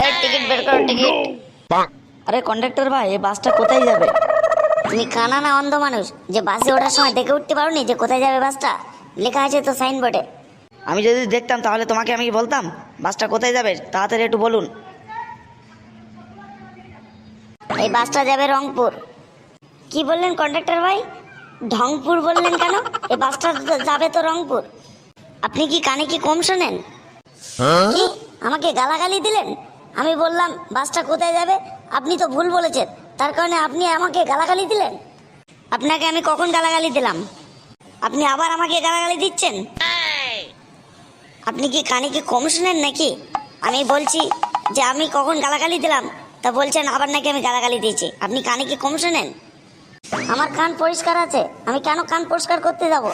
এই টিকিট বের করো, টিকিট। আরে কন্ডাক্টর ভাই, এই বাসটা কোথায় যাবে? তুমি কানা না অন্ধ মানুষ যে বাসে ওঠার সময় দেখে উঠতে পারোনি যে কোথায় যাবে বাসটা? লেখা আছে তো সাইনবোর্ডে। আমি যদি দেখতাম তাহলে তোমাকে আমি বলতাম বাসটা কোথায় যাবে, তাড়াতাড়ি একটু বলুন। এই বাসটা যাবে রংপুর। কি বললেন কন্ডাক্টর ভাই? ঢংপুর বললেন কেন? এই বাসটা যাবে তো রংপুর। আপনি কি কানে কি কম শোনেন? কি আমাকে গালাগালি দিলেন? আমি বললাম বাসটা কোথায় যাবে, আপনি তো ভুল বলেছেন, তার কারণে আপনি আমাকে গালাগালি দিলেন। আপনাকে আমি কখন গালাগালি দিলাম? আপনি আবার আমাকে গালাগালি দিচ্ছেন। আপনি কি কানে কি কম শুনেন নাকি? আমি বলছি যে আমি কখন গালাগালি দিলাম, তা বলছেন আবার নাকি আমি গালাগালি দিয়েছি। আপনি কানে কি কম শুনেন? আমার কান পরিষ্কার আছে, আমি কেন কান পরিষ্কার করতে যাব?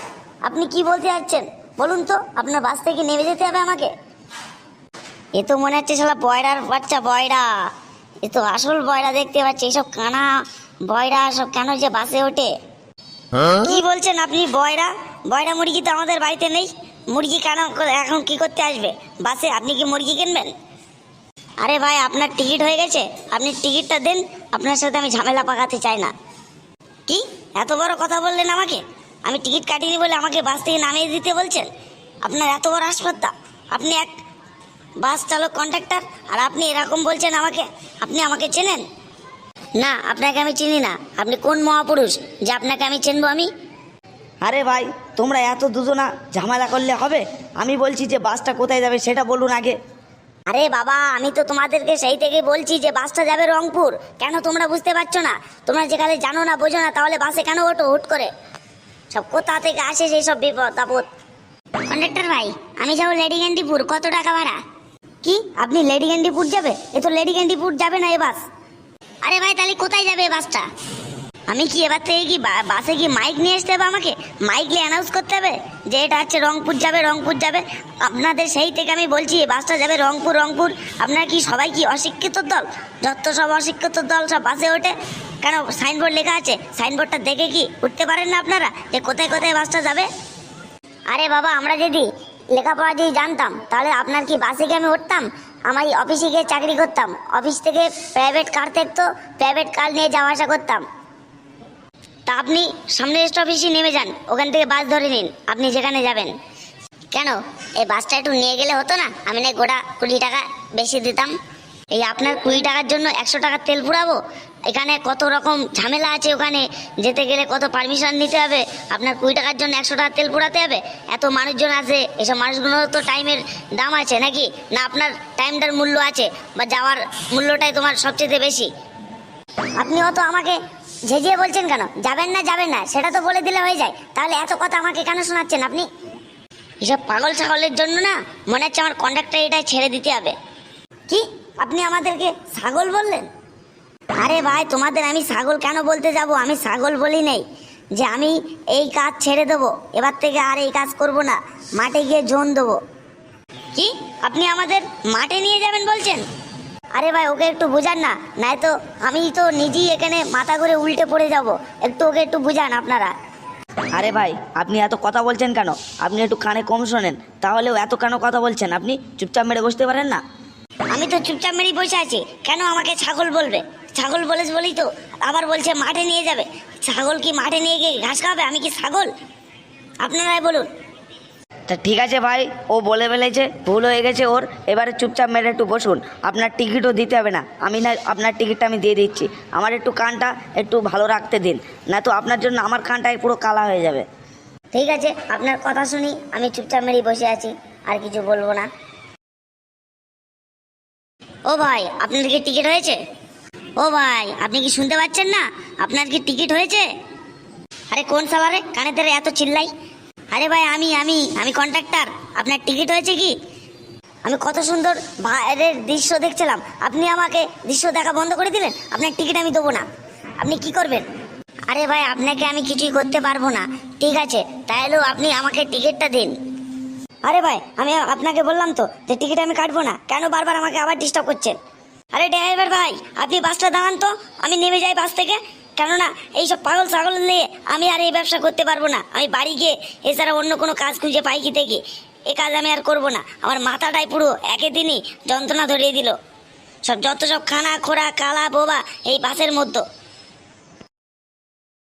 আপনি কি বলতে যাচ্ছেন বলুন তো? আপনার বাস থেকে নেমে যেতে হবে আমাকে? এ তো মনে হচ্ছে শালা বয়রার বাচ্চা, বয়রা। এ তো আসল বয়রা দেখতে পাচ্ছি। এসব কানা বয়রা সব কেন যে বাসে ওঠে? কি বলছেন আপনি? বয়রা বয়রা মুরগি তো আমাদের বাড়িতে নেই। মুরগি কেন এখন কি করতে আসবে বাসে? আপনি কি মুরগি কিনবেন? আরে ভাই, আপনার টিকিট হয়ে গেছে, আপনি টিকিটটা দেন। আপনার সাথে আমি ঝামেলা পাকাতে চাই না। কি এত বড় কথা বললেন আমাকে? আমি টিকিট কাটিনি বলে আমাকে বাস থেকে নামিয়ে দিতে বলছেন? আপনার এত বড় আসপত্তা! আপনি এক বাস চালক কন্ডাক্টর, আর আপনি এরকম বলছেন আমাকে? আপনি আমাকে চেনেন? না, আপনাকে আমি চিনি না। আপনি কোন মহাপুরুষ যে আপনাকে আমি চিনবো? আমি আরে ভাই, তোমরা এত দুজনা ঝামেলা করলে হবে? আমি বলছি যে বাসটা কোথায় যাবে সেটা বলুন আগে। আরে বাবা, আমি তো তোমাদেরকে সেই থেকে বলছি যে বাসটা যাবে রংপুর। কেন তোমরা বুঝতে পারছো না? তোমরা যেখানে জানো না, বোঝো না, তাহলে বাসে কেন ওঠো হুট করে? সব কোথা থেকে আসে সেই সব বিপদ আপদ। কন্ডাক্টর ভাই, আমি যাবো লেডিকেন্ডিপুর, কত টাকা ভাড়া? কি আপনি লেডিকেন্ডিপুর যাবে? এ তো লেডিকেন্ডিপুর যাবে না এ বাস। আরে ভাই, তাহলে কোথায় যাবে এই বাসটা? আমি কি এবার থেকে কি বাসে কি মাইক নিয়ে আসতে হবে? আমাকে মাইক নিয়ে অ্যানাউন্স করতে হবে যে এটা হচ্ছে রংপুর যাবে, রংপুর যাবে? আপনাদের সেই থেকে আমি বলছি এই বাসটা যাবে রংপুর, রংপুর। আপনারা কি সবাই কি অশিক্ষিত দল? যত সব অশিক্ষিত দল সব বাসে ওঠে কেন? সাইনবোর্ড লেখা আছে, সাইনবোর্ডটা দেখে কি উঠতে পারেন না আপনারা যে কোথায় কোথায় বাসটা যাবে? আরে বাবা, আমরা যদি লেখাপড়া যদি জানতাম তাহলে আপনার কি বাসে গিয়ে আমি উঠতাম? আমি অফিসে গিয়ে চাকরি করতাম, অফিস থেকে প্রাইভেট কার থাকতো, প্রাইভেট কার নিয়ে যাওয়া আসা করতাম। তা আপনি সামনের স্টপেজে নেমে যান, ওখান থেকে বাস ধরে নিন আপনি যেখানে যাবেন। কেন এই বাসটা একটু নিয়ে গেলে হতো না? আমি না গোটা 20 টাকা বেশি দিতাম। এই আপনার 20 টাকার জন্য 100 টাকার তেল পুরাবো? এখানে কত রকম ঝামেলা আছে, ওখানে যেতে গেলে কত পারমিশন নিতে হবে। আপনার 20 টাকার জন্য 100 টাকার তেল পুরাতে হবে? এত মানুষজন আছে, এসব মানুষগুলোর তো টাইমের দাম আছে নাকি? না আপনার টাইমটার মূল্য আছে, বা যাওয়ার মূল্যটাই তোমার সবচেয়ে বেশি? আপনি অত আমাকে ঝেঁঝিয়ে বলছেন কেন? যাবেন না যাবেন না সেটা তো বলে দিলে হয়ে যায়, তাহলে এত কথা আমাকে কেন শোনাচ্ছেন আপনি? এসব পাগল ছাগলের জন্য না মনে হচ্ছে আমার কন্ডাক্টর এটা ছেড়ে দিতে হবে। কি আপনি আমাদেরকে ছাগল বললেন? আরে ভাই, তোমাদের আমি ছাগল কেন বলতে যাব? আমি ছাগল বলি নেই যে আমি এই কাজ ছেড়ে দেবো, এবার থেকে আর এই কাজ করব না, মাঠে গিয়ে জোন দেবো। কি আপনি আমাদের মাঠে নিয়ে যাবেন বলছেন? আরে ভাই, ওকে একটু বুঝান না, নাই তো আমি তো নিজেই এখানে মাথা করে উল্টে পড়ে যাব। একটু ওকে একটু বুঝান আপনারা। আরে ভাই, আপনি এত কথা বলছেন কেন? আপনি একটু কানে কম শোনেন, তাহলেও এত কেন কথা বলছেন? আপনি চুপচাপ মেরে বসতে পারেন না? আমি তো চুপচাপ মেরেই বসে আছি, কেন আমাকে ছাগল বলবে? ছাগল বলেছে বলেই তো আবার বলছে মাঠে নিয়ে যাবে। ছাগল কি মাঠে নিয়ে গিয়ে ঘাস খাবে? আমি কি ছাগল? আপনারাই বলুন। তা ঠিক আছে ভাই, ও বলে ফেলেছে, ভুল হয়ে গেছে ওর। এবারে চুপচাপ মেরে একটু বসুন। আপনার টিকিটও দিতে হবে না, আমি না আপনার টিকিটটা আমি দিয়ে দিচ্ছি। আমার একটু কানটা একটু ভালো রাখতে দিন, না তো আপনার জন্য আমার কানটাই পুরো কালা হয়ে যাবে। ঠিক আছে, আপনার কথা শুনি, আমি চুপচাপ মেরেই বসে আছি, আর কিছু বলবো না। ও ভাই, আপনার কি টিকিট হয়েছে? ও ভাই, আপনি কি শুনতে পাচ্ছেন না? আপনার কি টিকিট হয়েছে? আরে কোন সালারে কানে ধরে এত চিল্লাই? আরে ভাই, আমি আমি আমি কন্ট্রাক্টর। আপনার টিকিট হয়েছে কি? আমি কত সুন্দর বাইরের দৃশ্য দেখছিলাম, আপনি আমাকে দৃশ্য দেখা বন্ধ করে দিলেন। আপনার টিকিট আমি দেবো না। আপনি কি করবেন? আরে ভাই, আপনাকে আমি কিছুই করতে পারবো না। ঠিক আছে, তাহলেও আপনি আমাকে টিকিটটা দিন। আরে ভাই, আমি আপনাকে বললাম তো যে টিকিট আমি কাটবো না, কেন বারবার আমাকে আবার ডিস্টার্ব করছেন? আরে ড্রাইভার ভাই, আপনি বাসটা দাঁড়ান তো, আমি নেমে যাই বাস থেকে। কেননা এইসব পাগল ছাগল নিয়ে আমি আর এই ব্যবসা করতে পারবো না। আমি বাড়ি গিয়ে এছাড়া অন্য কোনো কাজ খুঁজে পাই কি দেখি, এ কাজ আমি আর করবো না। আমার মাথাটাই পুরো একে দিনই যন্ত্রণা ধরিয়ে দিল। সব যত সব খানা খোরা কালা বোবা এই বাসের মধ্যে